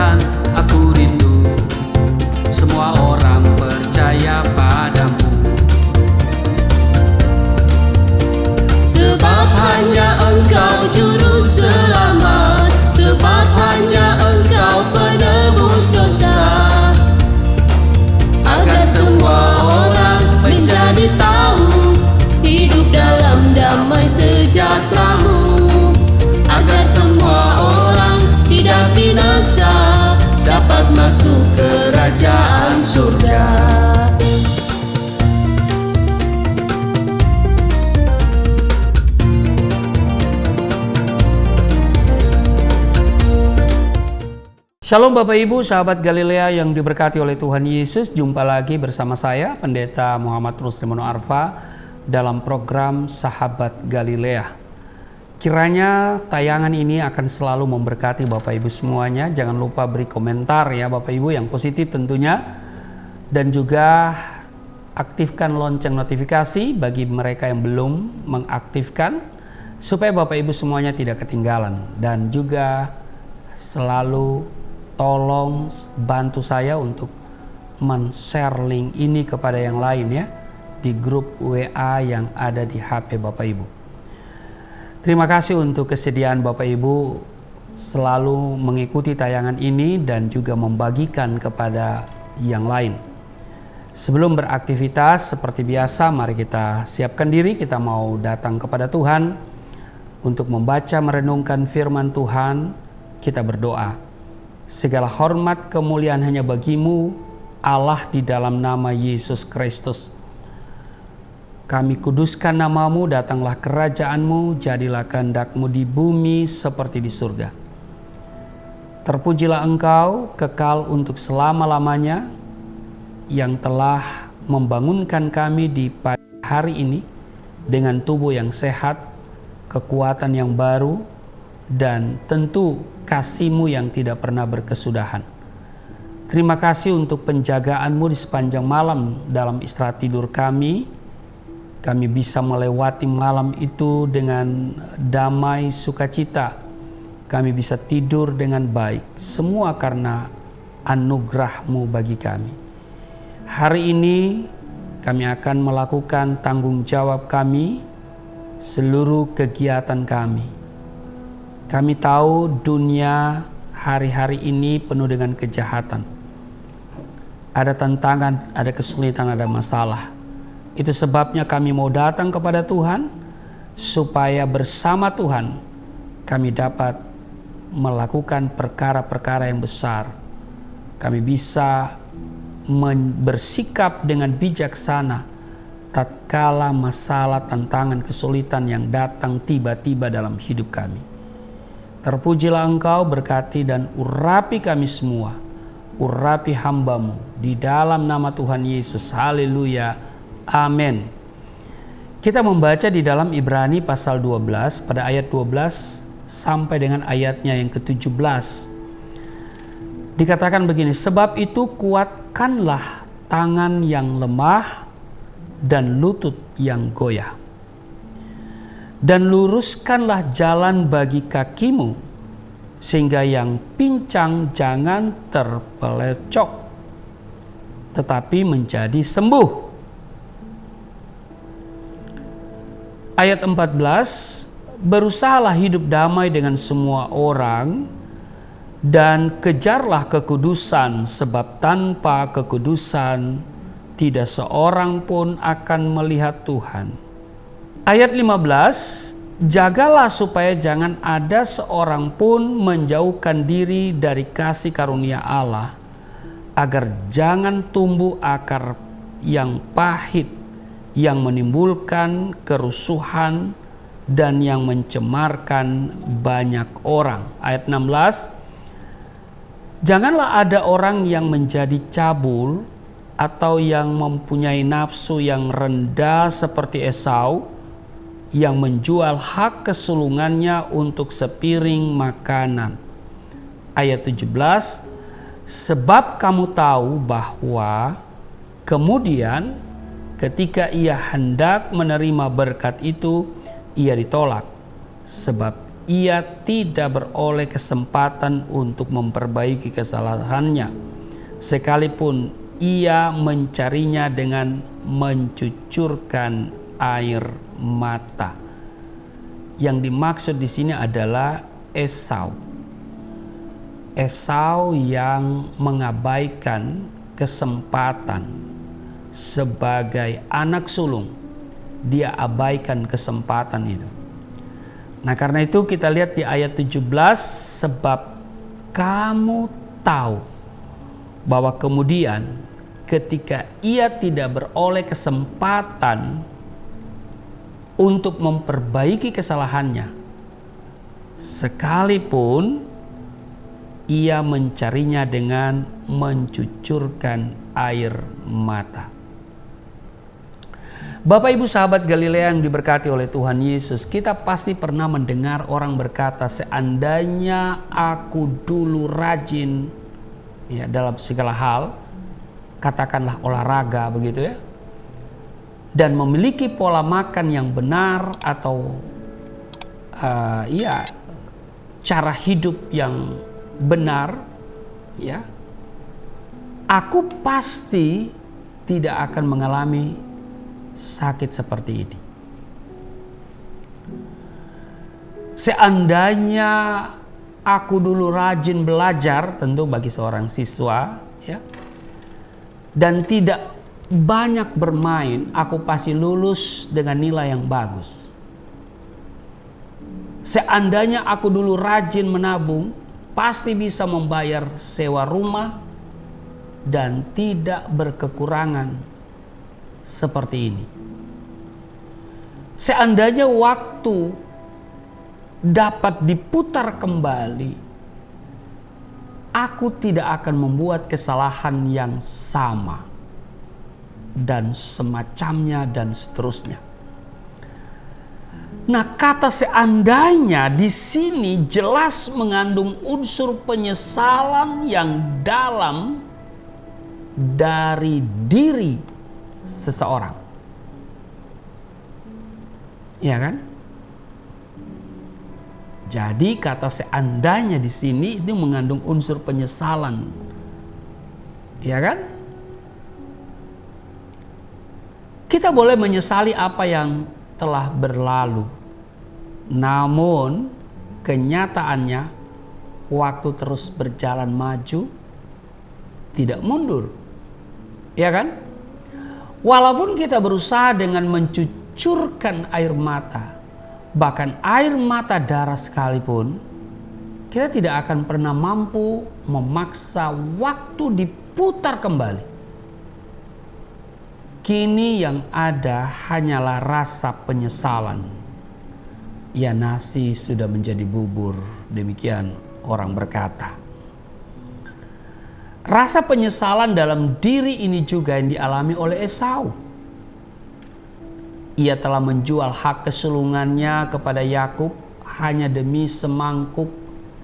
Tuhan, aku rindu semua orang percaya padamu. Sebab hanya Engkau juru selamat, sebab hanya Engkau penebus dosa, agar semua orang menjadi tahu hidup dalam damai sejahtera-Mu, agar semua orang tidak binasa, dapat masuk kerajaan surga. Shalom Bapak Ibu, sahabat Galilea yang diberkati oleh Tuhan Yesus. Jumpa lagi bersama saya, Pendeta Muhammad Rusrimono Arfa, dalam program Sahabat Galilea. Kiranya tayangan ini akan selalu memberkati Bapak Ibu semuanya. Jangan lupa beri komentar ya Bapak Ibu yang positif tentunya. Dan juga aktifkan lonceng notifikasi bagi mereka yang belum mengaktifkan, supaya Bapak Ibu semuanya tidak ketinggalan. Dan juga selalu tolong bantu saya untuk men-share link ini kepada yang lain ya, di grup WA yang ada di HP Bapak Ibu. Terima kasih untuk kesediaan Bapak Ibu selalu mengikuti tayangan ini dan juga membagikan kepada yang lain. Sebelum beraktivitas seperti biasa, mari kita siapkan diri, kita mau datang kepada Tuhan untuk membaca merenungkan firman Tuhan. Kita berdoa. Segala hormat kemuliaan hanya bagi-Mu, Allah, di dalam nama Yesus Kristus. Kami kuduskan nama-Mu, datanglah kerajaan-Mu, jadilah kehendak-Mu di bumi seperti di surga. Terpujilah Engkau, kekal untuk selama-lamanya, yang telah membangunkan kami di pagi hari ini dengan tubuh yang sehat, kekuatan yang baru, dan tentu kasih-Mu yang tidak pernah berkesudahan. Terima kasih untuk penjagaan-Mu di sepanjang malam dalam istirahat tidur kami. Kami bisa melewati malam itu dengan damai sukacita. Kami bisa tidur dengan baik. Semua karena anugerah-Mu bagi kami. Hari ini kami akan melakukan tanggung jawab kami, seluruh kegiatan kami. Kami tahu dunia hari-hari ini penuh dengan kejahatan. Ada tantangan, ada kesulitan, ada masalah. Itu sebabnya kami mau datang kepada Tuhan, supaya bersama Tuhan kami dapat melakukan perkara-perkara yang besar. Kami bisa bersikap dengan bijaksana tatkala masalah, tantangan, kesulitan yang datang tiba-tiba dalam hidup kami. Terpujilah Engkau, berkati dan urapi kami semua. Urapi hamba-Mu di dalam nama Tuhan Yesus. Haleluya. Amin. Kita membaca di dalam Ibrani pasal 12 pada ayat 12 sampai dengan ayatnya yang ke-17. Dikatakan begini, sebab itu kuatkanlah tangan yang lemah dan lutut yang goyah. Dan luruskanlah jalan bagi kakimu, sehingga yang pincang jangan terpelecok, tetapi menjadi sembuh. Ayat 14, berusahalah hidup damai dengan semua orang, dan kejarlah kekudusan, sebab tanpa kekudusan tidak seorang pun akan melihat Tuhan. Ayat 15, jagalah supaya jangan ada seorang pun menjauhkan diri dari kasih karunia Allah, agar jangan tumbuh akar yang pahit, yang menimbulkan kerusuhan dan yang mencemarkan banyak orang. Ayat 16, janganlah ada orang yang menjadi cabul atau yang mempunyai nafsu yang rendah seperti Esau, yang menjual hak kesulungannya untuk sepiring makanan. Ayat 17, sebab kamu tahu bahwa kemudian ketika ia hendak menerima berkat itu, ia ditolak, sebab ia tidak beroleh kesempatan untuk memperbaiki kesalahannya, sekalipun ia mencarinya dengan mencucurkan air mata. Yang dimaksud di sini adalah Esau. Esau yang mengabaikan kesempatan sebagai anak sulung. Dia abaikan kesempatan itu. Nah, karena itu kita lihat di ayat 17, sebab kamu tahu bahwa kemudian ketika ia tidak beroleh kesempatan untuk memperbaiki kesalahannya, sekalipun ia mencarinya dengan mencucurkan air mata. Bapak Ibu sahabat Galilea yang diberkati oleh Tuhan Yesus, kita pasti pernah mendengar orang berkata, seandainya aku dulu rajin ya dalam segala hal, katakanlah olahraga begitu ya, dan memiliki pola makan yang benar atau cara hidup yang benar, ya, aku pasti tidak akan mengalami sakit seperti ini. Seandainya aku dulu rajin belajar, tentu bagi seorang siswa, ya, dan tidak banyak bermain, aku pasti lulus dengan nilai yang bagus. Seandainya aku dulu rajin menabung, pasti bisa membayar sewa rumah dan tidak berkekurangan seperti ini. Seandainya waktu dapat diputar kembali, aku tidak akan membuat kesalahan yang sama dan semacamnya dan seterusnya. Nah, kata seandainya di sini jelas mengandung unsur penyesalan yang dalam dari diri seseorang. Ya kan? Jadi kata seandainya di sini itu mengandung unsur penyesalan. Ya kan? Kita boleh menyesali apa yang telah berlalu. Namun kenyataannya waktu terus berjalan maju, tidak mundur. Ya kan? Walaupun kita berusaha dengan mencucurkan air mata, bahkan air mata darah sekalipun, kita tidak akan pernah mampu memaksa waktu diputar kembali. Kini yang ada hanyalah rasa penyesalan. Ya, nasi sudah menjadi bubur, demikian orang berkata. Rasa penyesalan dalam diri ini juga yang dialami oleh Esau. Ia telah menjual hak kesulungannya kepada Yakub hanya demi semangkuk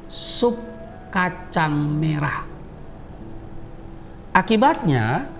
sup kacang merah. Akibatnya,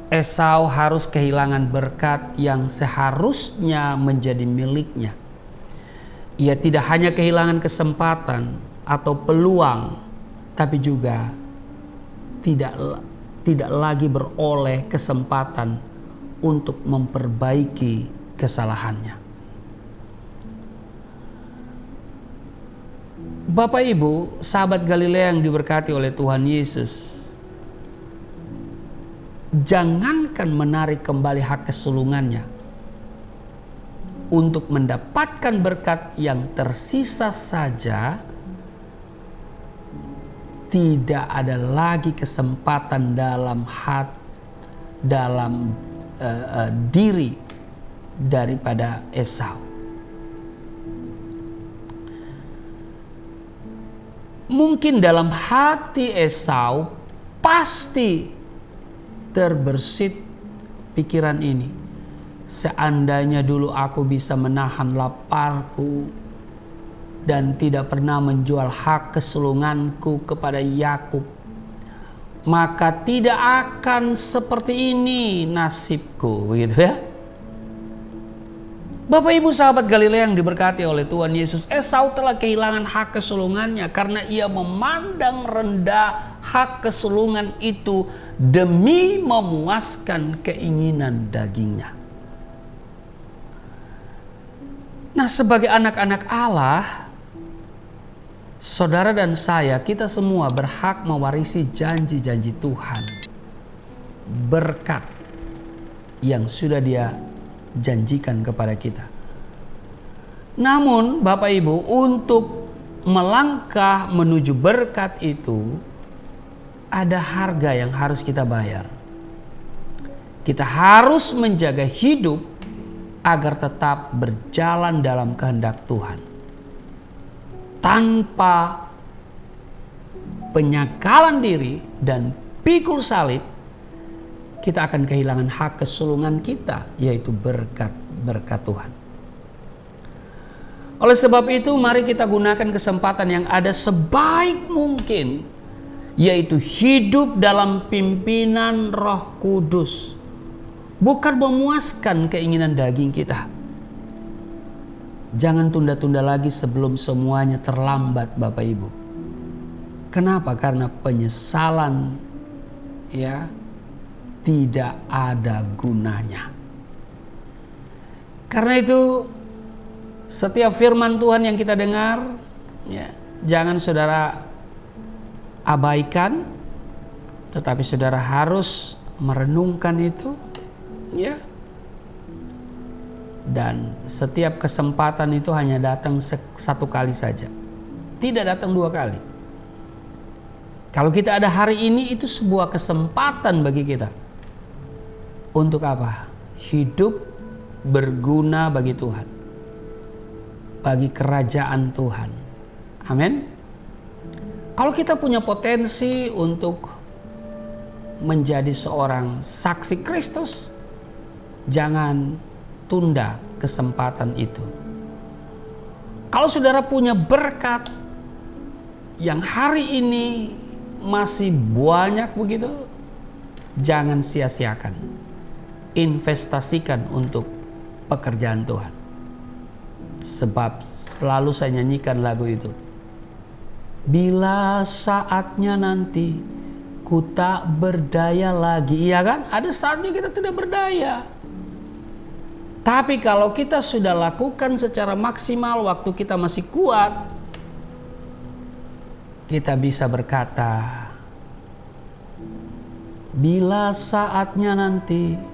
Esau harus kehilangan berkat yang seharusnya menjadi miliknya. Ia tidak hanya kehilangan kesempatan atau peluang, tapi juga tidak lagi beroleh kesempatan untuk memperbaiki kesalahannya. Bapak Ibu, sahabat Galilea yang diberkati oleh Tuhan Yesus, jangankan menarik kembali hak kesulungannya untuk mendapatkan berkat yang tersisa saja, tidak ada lagi kesempatan dalam diri daripada Esau. Mungkin dalam hati Esau pasti terbersit pikiran ini. Seandainya dulu aku bisa menahan laparku dan tidak pernah menjual hak kesulunganku kepada Yakub, maka tidak akan seperti ini nasibku, begitu ya. Bapak Ibu sahabat Galilea yang diberkati oleh Tuhan Yesus, Esau telah kehilangan hak kesulungannya karena ia memandang rendah hak kesulungan itu demi memuaskan keinginan dagingnya. Nah, sebagai anak-anak Allah, saudara dan saya, kita semua berhak mewarisi janji-janji Tuhan, berkat yang sudah Dia janjikan kepada kita. Namun Bapak Ibu, untuk melangkah menuju berkat itu ada harga yang harus kita bayar. Kita harus menjaga hidup agar tetap berjalan dalam kehendak Tuhan. Tanpa penyakalan diri dan pikul salib, kita akan kehilangan hak kesulungan kita, yaitu berkat Tuhan. Oleh sebab itu, mari kita gunakan kesempatan yang ada sebaik mungkin, yaitu hidup dalam pimpinan Roh Kudus, bukan memuaskan keinginan daging kita. Jangan tunda-tunda lagi sebelum semuanya terlambat, Bapak Ibu. Kenapa? Karena penyesalan tidak ada gunanya. Karena itu, setiap firman Tuhan yang kita dengar, jangan saudara abaikan, tetapi saudara harus merenungkan itu, Dan setiap kesempatan itu hanya datang satu kali saja, tidak datang dua kali. Kalau kita ada hari ini, itu sebuah kesempatan bagi kita. Untuk apa? Hidup berguna bagi Tuhan, bagi kerajaan Tuhan. Amin. Kalau kita punya potensi untuk menjadi seorang saksi Kristus, jangan tunda kesempatan itu. Kalau saudara punya berkat yang hari ini masih banyak begitu, jangan sia-siakan. Investasikan untuk pekerjaan Tuhan. Sebab selalu saya nyanyikan lagu itu. Bila saatnya nanti ku tak berdaya lagi. Iya kan? Ada saatnya kita tidak berdaya. Tapi kalau kita sudah lakukan secara maksimal waktu kita masih kuat, kita bisa berkata, bila saatnya nanti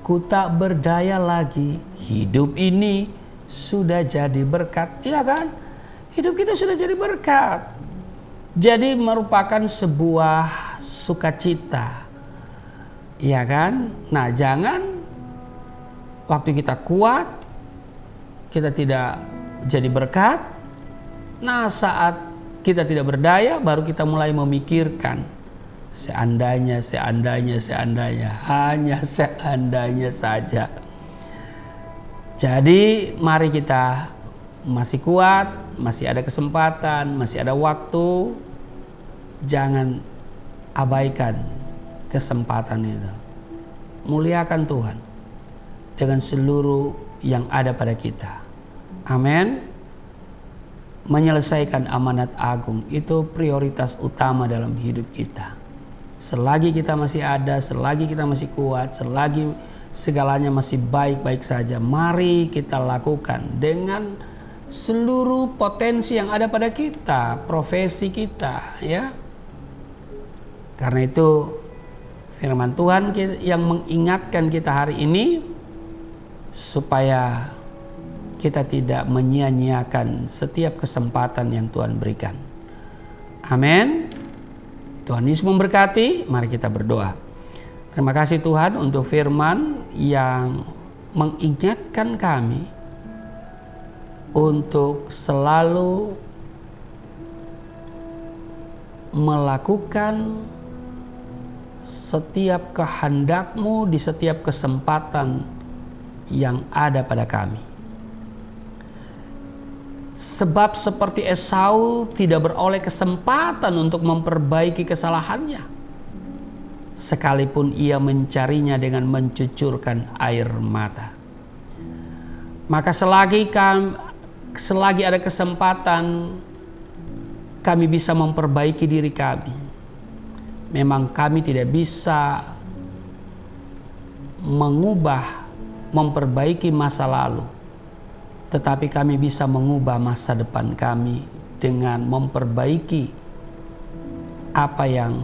ku tak berdaya lagi, hidup ini sudah jadi berkat. Iya kan? Hidup kita sudah jadi berkat. Jadi merupakan sebuah sukacita. Iya kan? Nah, jangan waktu kita kuat, kita tidak jadi berkat. Nah, saat kita tidak berdaya, baru kita mulai memikirkan. Seandainya, hanya seandainya saja. Jadi mari kita masih kuat, masih ada kesempatan, masih ada waktu. Jangan abaikan kesempatan itu. Muliakan Tuhan dengan seluruh yang ada pada kita. Amin. Menyelesaikan amanat agung itu prioritas utama dalam hidup kita. Selagi kita masih ada, selagi kita masih kuat, selagi segalanya masih baik-baik saja, mari kita lakukan dengan seluruh potensi yang ada pada kita, profesi kita, Karena itu firman Tuhan yang mengingatkan kita hari ini supaya kita tidak menyia-nyiakan setiap kesempatan yang Tuhan berikan. Amin. Tuhan Yesus memberkati. Mari kita berdoa. Terima kasih Tuhan untuk firman yang mengingatkan kami untuk selalu melakukan setiap kehendak-Mu di setiap kesempatan yang ada pada kami. Sebab seperti Esau tidak beroleh kesempatan untuk memperbaiki kesalahannya, sekalipun ia mencarinya dengan mencucurkan air mata. Maka selagi ada kesempatan kami bisa memperbaiki diri kami, memang kami tidak bisa memperbaiki masa lalu, tetapi kami bisa mengubah masa depan kami dengan memperbaiki apa yang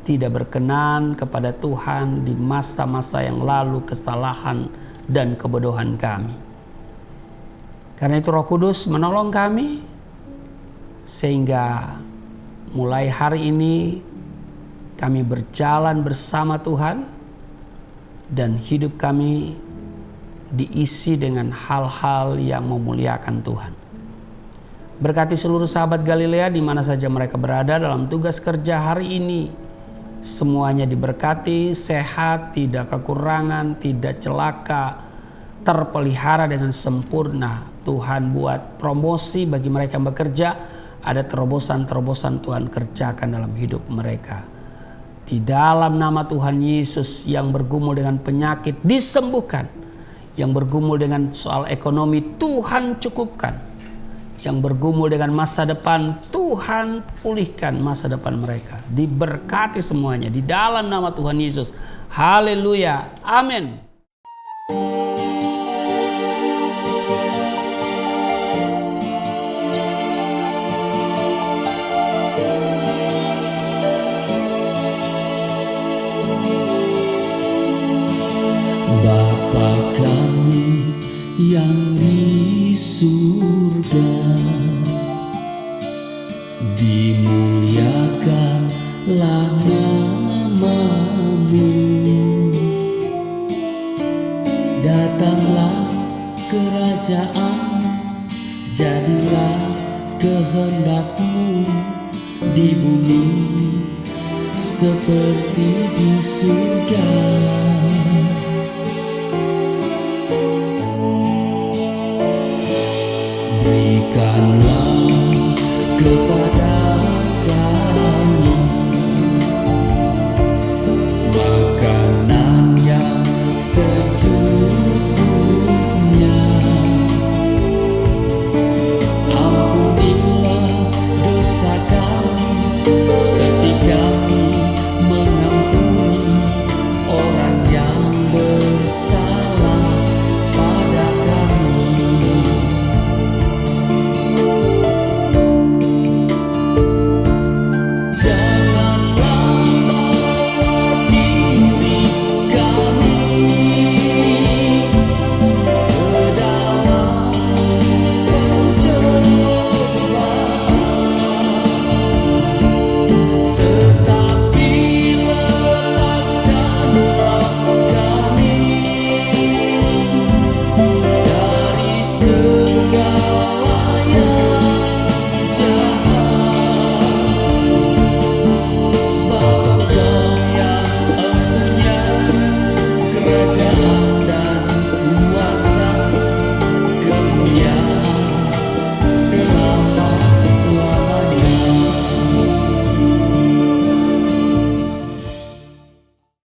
tidak berkenan kepada Tuhan di masa-masa yang lalu, kesalahan dan kebodohan kami. Karena itu Roh Kudus menolong kami sehingga mulai hari ini kami berjalan bersama Tuhan dan hidup kami diisi dengan hal-hal yang memuliakan Tuhan. Berkati seluruh sahabat Galilea di mana saja mereka berada dalam tugas kerja hari ini. Semuanya diberkati, sehat, tidak kekurangan, tidak celaka, terpelihara dengan sempurna. Tuhan buat promosi bagi mereka yang bekerja, ada terobosan-terobosan Tuhan kerjakan dalam hidup mereka. Di dalam nama Tuhan Yesus, yang bergumul dengan penyakit disembuhkan, yang bergumul dengan soal ekonomi Tuhan cukupkan, yang bergumul dengan masa depan Tuhan pulihkan masa depan mereka. Diberkati semuanya di dalam nama Tuhan Yesus. Haleluya. Amin. Bapa kami yang di surga, dimuliakanlah nama-Mu. Datanglah kerajaan, jadilah kehendak-Mu di bumi seperti di surga. Berikanlah kepada